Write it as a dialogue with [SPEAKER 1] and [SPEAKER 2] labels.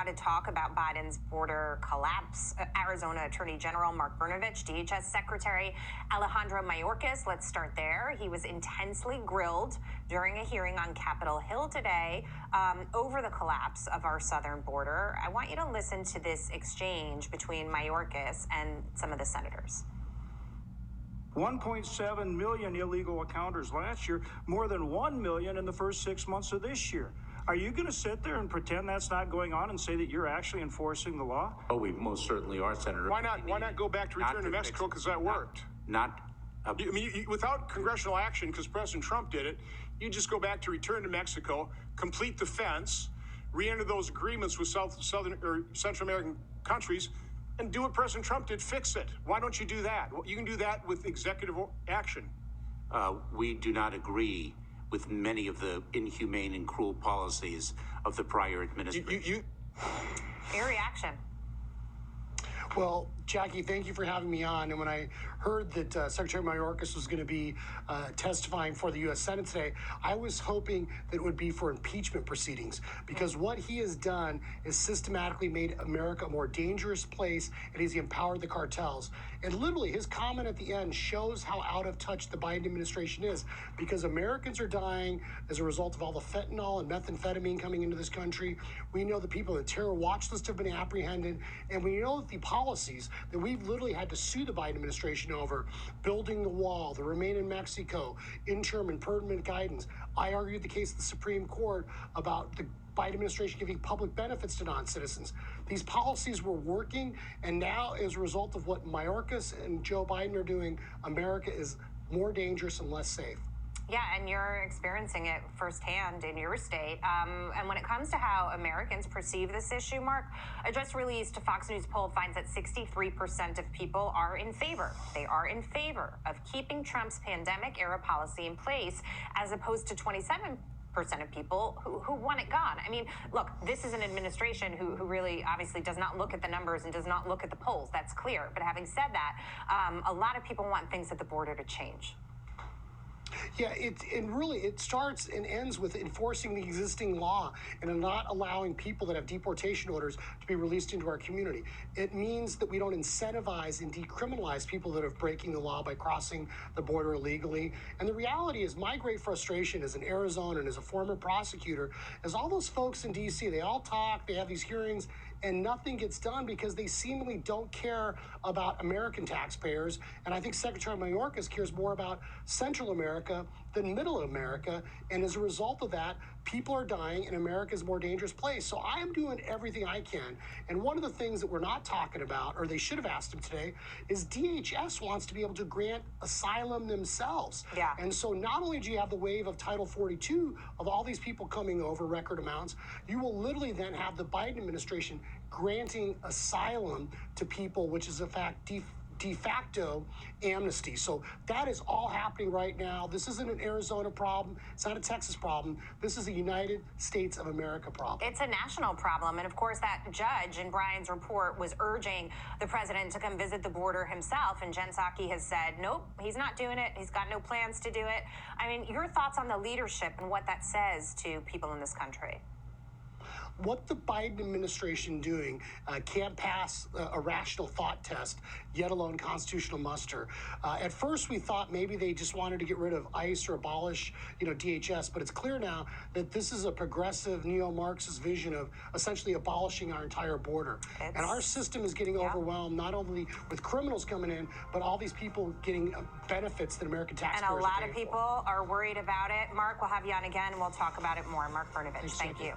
[SPEAKER 1] to talk about Biden's border collapse. Arizona Attorney General Mark Brnovich, DHS Secretary Alejandro Mayorkas, let's start there. He was intensely grilled during a hearing on Capitol Hill today over the collapse of our southern border. I want you to listen to this exchange between Mayorkas and some of the senators.
[SPEAKER 2] 1.7 million illegal encounters last year, more than 1 million in the first 6 months of this year. Are you going to sit there and pretend that's not going on and say that you're actually enforcing the law?
[SPEAKER 3] Oh, we most certainly are, Senator.
[SPEAKER 4] Why not go back to return to Mexico, because that worked? Without congressional action, because President Trump did it, you just go back to return to Mexico, complete the fence, re-enter those agreements with Southern or Central American countries, and do what President Trump did, fix it. Why don't you do that? You can do that with executive action.
[SPEAKER 3] We do not agree with many of the inhumane and cruel policies of the prior administration.
[SPEAKER 1] Your reaction?
[SPEAKER 5] Well, Jackie, thank you for having me on. And when I heard that Secretary Mayorkas was going to be testifying for the U.S. Senate today, I was hoping that it would be for impeachment proceedings, because what he has done is systematically made America a more dangerous place, and he's empowered the cartels. And literally, his comment at the end shows how out of touch the Biden administration is, because Americans are dying as a result of all the fentanyl and methamphetamine coming into this country. We know the people on the terror watch list have been apprehended, and we know that the policies that we've literally had to sue the Biden administration over, building the wall, the Remain in Mexico, interim and permanent guidance. I argued the case of the Supreme Court about the Biden administration giving public benefits to non-citizens. These policies were working, and now as a result of what Mayorkas and Joe Biden are doing, America is more dangerous and less safe.
[SPEAKER 1] Yeah, and you're experiencing it firsthand in your state. And when it comes to how Americans perceive this issue, Mark, a just released Fox News poll finds that 63% of people are in favor. They are in favor of keeping Trump's pandemic-era policy in place, as opposed to 27% of people who want it gone. I mean, look, this is an administration who really obviously does not look at the numbers and does not look at the polls. That's clear. But having said that, a lot of people want things at the border to change.
[SPEAKER 5] Yeah, it starts and ends with enforcing the existing law and not allowing people that have deportation orders to be released into our community. It means that we don't incentivize and decriminalize people that are breaking the law by crossing the border illegally. And the reality is, my great frustration as an Arizonan and as a former prosecutor is all those folks in D.C., they all talk, they have these hearings, and nothing gets done because they seemingly don't care about American taxpayers. And I think Secretary Mayorkas cares more about Central America than Middle America. And as a result of that, people are dying and America is a more dangerous place. So I am doing everything I can. And one of the things that we're not talking about, or they should have asked him today, is DHS wants to be able to grant asylum themselves.
[SPEAKER 1] Yeah.
[SPEAKER 5] And so not only do you have the wave of Title 42 of all these people coming over, record amounts, you will literally then have the Biden administration granting asylum to people, which is in fact de facto amnesty. So that is all happening right now. This isn't an Arizona problem. It's not a Texas problem. This is a United States of America problem.
[SPEAKER 1] It's a national problem. And of course, that judge in Brian's report was urging the president to come visit the border himself. And Jen Psaki has said, nope, he's not doing it. He's got no plans to do it. I mean, your thoughts on the leadership and what that says to people in this country?
[SPEAKER 5] What the Biden administration doing can't pass a rational thought test, yet alone constitutional muster. At first, we thought maybe they just wanted to get rid of ICE or abolish, DHS. But it's clear now that this is a progressive neo-Marxist vision of essentially abolishing our entire border. And our system is getting overwhelmed, not only with criminals coming in, but all these people getting benefits that American taxpayers
[SPEAKER 1] And a lot of
[SPEAKER 5] for.
[SPEAKER 1] people are worried about it. Mark, we'll have you on again, and we'll talk about it more. Mark Brnovich, thank you.